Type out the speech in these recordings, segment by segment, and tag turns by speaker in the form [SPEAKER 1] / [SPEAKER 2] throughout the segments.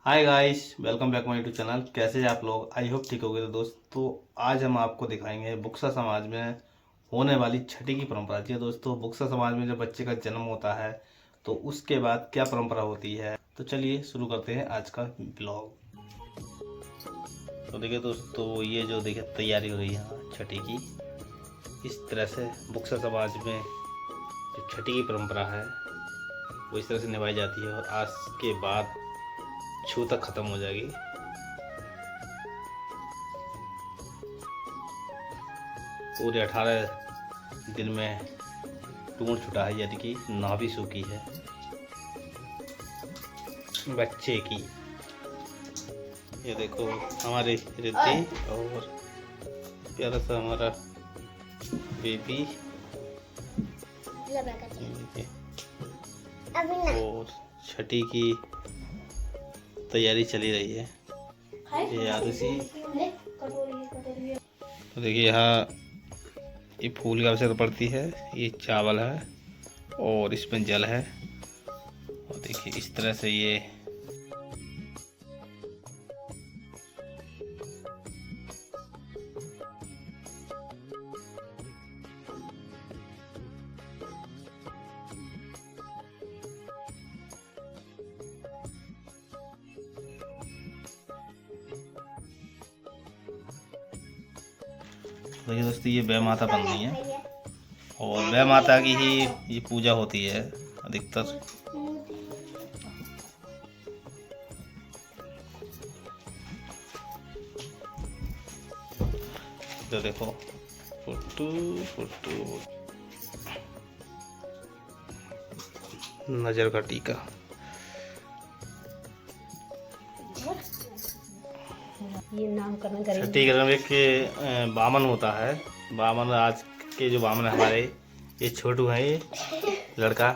[SPEAKER 1] Hi guys, welcome back my YouTube channel. कैसे हैं आप लोग? आई होप ठीक होगे। तो दोस्तों, आज हम आपको दिखाएंगे बुक्सा समाज में होने वाली छठी की परंपरा। जी दोस्तों, बुक्सा समाज में जब बच्चे का जन्म होता है तो उसके बाद क्या परंपरा होती है, तो चलिए शुरू करते हैं आज का ब्लॉग। तो देखिए दोस्तों, ये जो देखिए तैयारी हो रही है यहाँ छठी की, इस तरह से बुक्सा समाज में जो छठी की परंपरा है वो इस तरह से निभाई जाती है और आज के बाद छू तक खत्म हो जाएगी। पूरे 18 दिन में टूट छुटा है, यानी कि नाभि सूखी है बच्चे की। ये देखो हमारी रिद्धि और प्यारा सा हमारा बेबी, और छठी की तैयारी चली रही है। ये आरुषि, तो देखिए यहाँ ये फूल की आवश्यकता पड़ती है। ये चावल है और इसमें जल है, और देखिए इस तरह से ये देखिए दोस्तों, ये वह माता बन रही है और वह माता की ही ये पूजा होती है अधिकतर। तो देखो फुट्टू फुट्टू नजर का टीका।
[SPEAKER 2] ये नामकरण करेंगे।
[SPEAKER 1] छठी क्रम एक बामन होता है। बामन आज के जो बामन है हमारे, ये छोटू है, ये लड़का,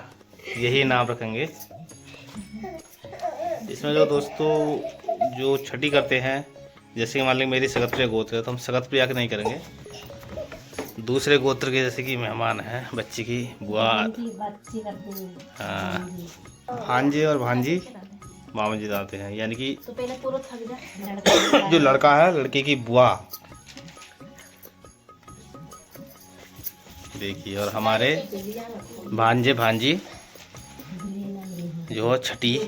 [SPEAKER 1] यही नाम रखेंगे। इसमें जो दोस्तों जो छठी करते हैं, जैसे कि मान लीजिए मेरी सगत प्रिया गोत्र है तो हम सगत प्रिया के नहीं करेंगे, दूसरे गोत्र के जैसे कि मेहमान हैं बच्ची की बुआ, हाँ, भांजे और भांजी मामा जी आते हैं, यानी कि
[SPEAKER 2] तो पहले पूरा थक जा।
[SPEAKER 1] जो लड़का है लड़के की बुआ। देखिए, और हमारे भांजे भांजी जो छठी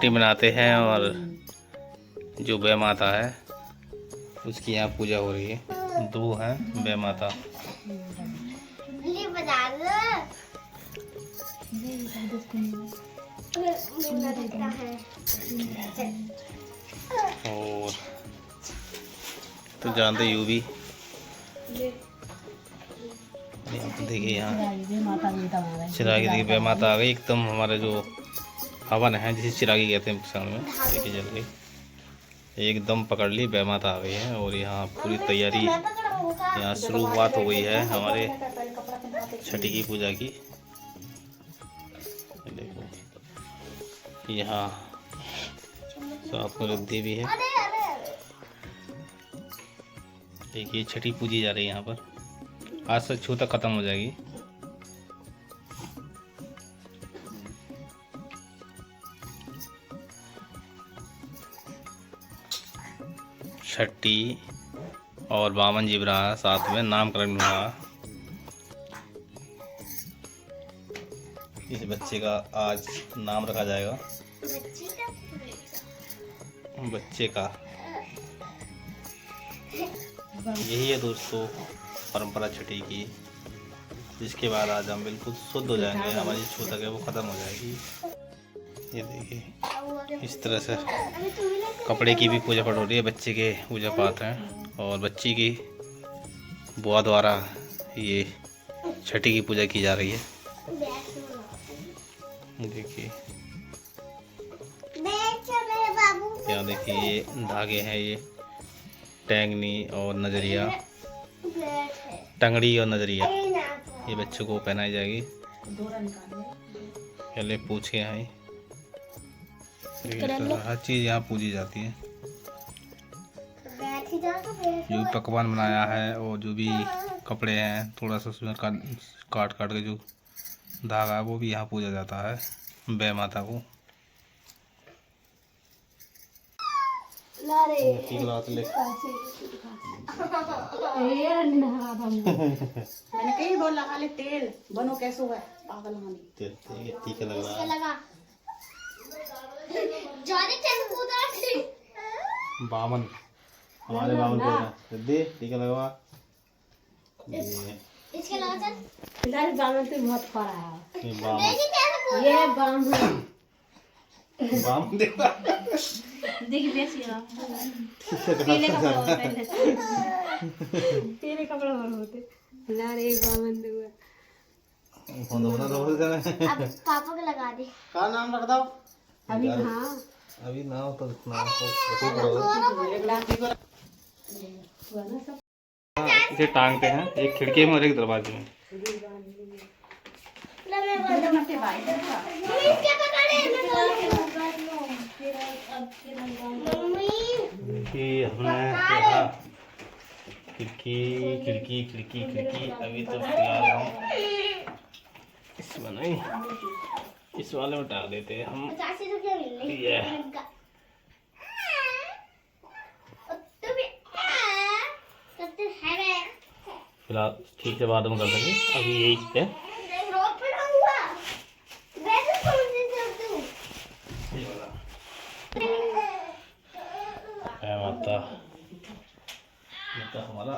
[SPEAKER 1] मनाते हैं, और जो वे माता है उसकी यहाँ पूजा हो रही है। दो हैं वे माता। और तो जानते यू भी, देखिए यहाँ चिरागी, देखिए वे माता आ गई एकदम। हमारे जो हवन है जिसे चिरागी कहते हैं बुक्सा में, देखिए जल गई एकदम, पकड़ ली, वे माता आ गई है। और यहाँ पूरी तैयारी, यहाँ शुरुआत हो गई है हमारे छठी की पूजा की। देखो यहाँ साथ में रिद्धि भी है। देखिए छठी पूजी जा रही है यहाँ पर। आज से छू तक खत्म हो जाएगी। छठी और बामन जी रहा, साथ में नामकरण भी हुआ। इस बच्चे का आज नाम रखा जाएगा, बच्चे का। यही है दोस्तों परंपरा छठी की, जिसके बाद आज हम बिल्कुल शुद्ध हो जाएंगे। हमारी छूतक है वो ख़त्म हो जाएगी। ये देखिए इस तरह से कपड़े की भी पूजा पाठ हो रही है, बच्चे के पूजा पाठ हैं, और बच्ची की बुआ द्वारा ये छठी की पूजा की जा रही है। देखिए यहाँ देखिए ये धागे हैं, ये टैंगनी और नजरिया, टंगड़ी और नजरिया, ये बच्चों को पहनाई जाएगी। पहले पूछे हैं, हर चीज़ यहाँ पूजी जाती है। जो भी पकवान बनाया है और जो भी कपड़े हैं, थोड़ा सा उसमें काट के जो धागा है वो भी यहाँ पूजा जाता है बै माता को। टीका लगा तो ले।
[SPEAKER 3] मैंने कहीं बोल लगा ले तेल बनो कैसे हुआ है पागल होनी।
[SPEAKER 1] टीका लग रहा है। बामन, हमारे बामन को दे टीका लगवा।
[SPEAKER 2] इसके लगा चल। इधर बामन तो बहुत खा रहा है।
[SPEAKER 1] ये बामन,
[SPEAKER 2] ये बामन।
[SPEAKER 1] बामन देखा।
[SPEAKER 2] देखिए बेसी रहा। पीले कपड़े और पहले। पीले कपड़े और होते। लारे बामन दुआ।
[SPEAKER 1] फोन दोना तो हो जाना।
[SPEAKER 2] अब पापा को लगा दे।
[SPEAKER 3] का नाम रख दो
[SPEAKER 2] अभी हाँ।
[SPEAKER 1] अभी ना हो तो ना हो। इसे टांगते हैं एक खिड़की में और एक दरवाजे में। कि हमने देखा खिड़की खिड़की खिड़की खिड़की। अभी तो फिलहाल हम इसमें नहीं, इस वाले में डाल देते हैं हम। ये फिलहाल ठीक से बाद में कर देंगे, अभी यही है। माता हमारा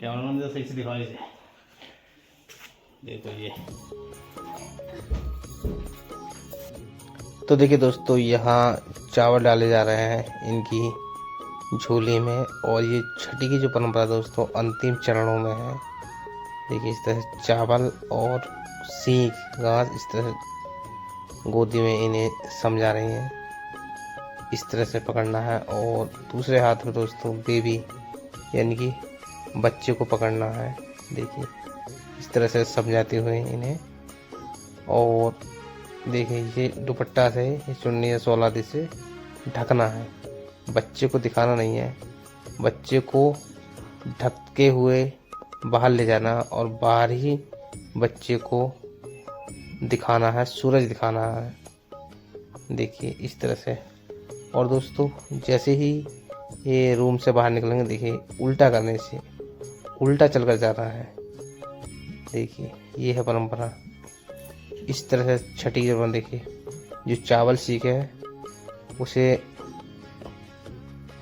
[SPEAKER 1] कैमरा मैन सही से दिखाओ इसे। देखो ये तो देखिए दोस्तों, यहाँ चावल डाले जा रहे हैं इनकी झोली में। और ये छठी की जो परंपरा दोस्तों अंतिम चरणों में है। देखिए इस तरह से चावल और सीख घास इस तरह से गोदी में इन्हें समझा रही हैं। इस तरह से पकड़ना है और दूसरे हाथ में दोस्तों बेबी यानी कि बच्चे को पकड़ना है। देखिए इस तरह से समझाते हुए इन्हें। और देखिए ये दुपट्टा से, ये चुन्नी या सोलादी से ढकना है। बच्चे को दिखाना नहीं है, बच्चे को ढके हुए बाहर ले जाना और बाहर ही बच्चे को दिखाना है, सूरज दिखाना है। देखिए इस तरह से। और दोस्तों जैसे ही ये रूम से बाहर निकलेंगे, देखिए उल्टा करने से उल्टा चलकर जा रहा है। देखिए ये है परंपरा। इस तरह से छठी की परंपरा। देखिए जो चावल सीखे है उसे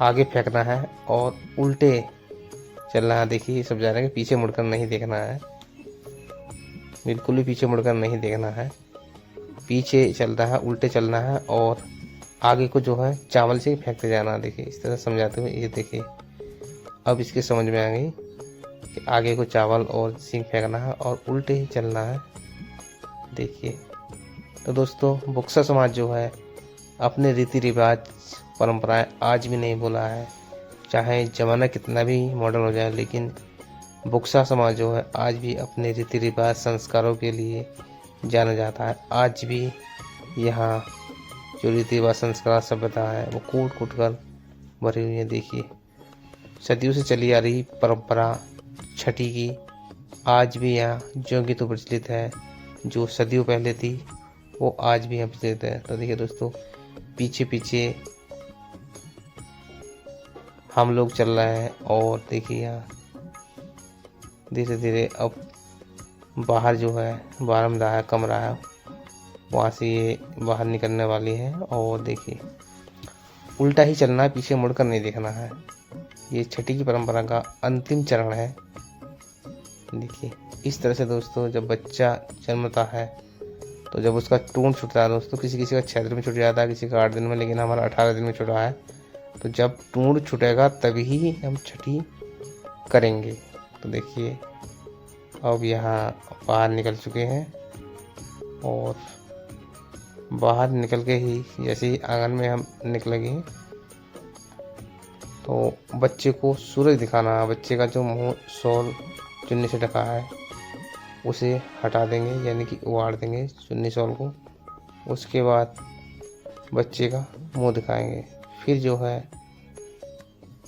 [SPEAKER 1] आगे फेंकना है और उल्टे चलना है। देखिए सब जा रहे हैं, पीछे मुड़कर नहीं देखना है, बिल्कुल भी पीछे मुड़कर नहीं देखना है। पीछे चलना है, उल्टे चलना है और आगे को जो है चावल से फेंकते जाना। देखिए इस तरह समझाते हुए। ये देखिए अब इसके समझ में आ गई कि आगे को चावल और सींग फेंकना है और उल्टे ही चलना है। देखिए तो दोस्तों बुक्सा समाज जो है अपने रीति रिवाज परंपराएं आज भी नहीं भूला है। चाहे ज़माना कितना भी मॉडर्न हो जाए, लेकिन बुक्सा समाज जो है आज भी अपने रीति रिवाज संस्कारों के लिए जाना जाता है। आज भी यहाँ जो रीति रिवाज संस्कार सभ्यता है वो कूट कूट कर भरी हुई है। देखिए सदियों से चली आ रही परंपरा छठी की आज भी यहाँ ज्यों की तो प्रचलित है। जो सदियों पहले थी वो आज भी यहाँ प्रचलित है। तो देखिए दोस्तों पीछे पीछे हम लोग चल रहे हैं और देखिए यहाँ धीरे धीरे अब बाहर जो है बारामदा है, कमरा है, वहाँ से ये बाहर निकलने वाली है। और देखिए उल्टा ही चलना है, पीछे मुड़कर नहीं देखना है। ये छठी की परंपरा का अंतिम चरण है। देखिए इस तरह से दोस्तों जब बच्चा जन्मता है तो जब उसका टून छूटता है दोस्तों, किसी किसी का 6 दिन में छूट जाता है, किसी का 8 दिन में, लेकिन हमारा 18 दिन में छूटा है। तो जब टून छूटेगा तभी हम छठी करेंगे। तो देखिए अब यहाँ बाहर निकल चुके हैं और बाहर निकल के ही जैसे ही आंगन में हम निकलेंगे तो बच्चे को सूरज दिखाना है। बच्चे का जो मुंह शॉल चुन्नी से ढका है उसे हटा देंगे, यानी कि उतार देंगे चुन्नी शॉल को। उसके बाद बच्चे का मुंह दिखाएंगे। फिर जो है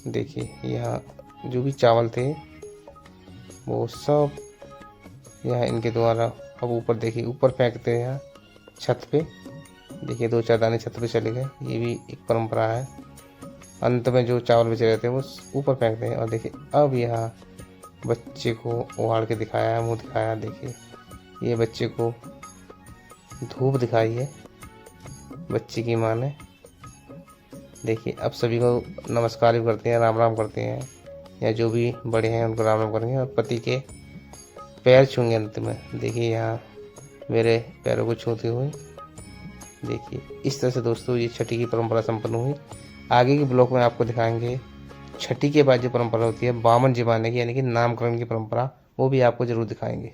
[SPEAKER 1] देखिए यहाँ जो भी चावल थे वो सब यहाँ इनके द्वारा
[SPEAKER 4] अब ऊपर देखिए, ऊपर फेंकते हैं छत पे। देखिए 2-4 दाने छत पे चले गए, ये भी एक परंपरा है। अंत में जो चावल बचे रहते हैं वो ऊपर फेंकते हैं। और देखिए अब यहाँ बच्चे को उहाड़ के दिखाया, मुँह दिखाया। देखिए ये बच्चे को धूप दिखाई है बच्चे की माँ ने। देखिए अब सभी को नमस्कार भी करते हैं, राम राम करते हैं, या जो भी बड़े हैं उनको राम राम करेंगे और पति के पैर छूंगे अंत में। देखिए यहाँ मेरे पैरों को छूते हुए। देखिए इस तरह से दोस्तों ये छठी की परंपरा संपन्न हुई। आगे के ब्लॉग में आपको दिखाएंगे छठी के बाद जो परंपरा होती है बामन जमाने की, यानी कि नामकरण की परंपरा, वो भी आपको जरूर दिखाएंगे।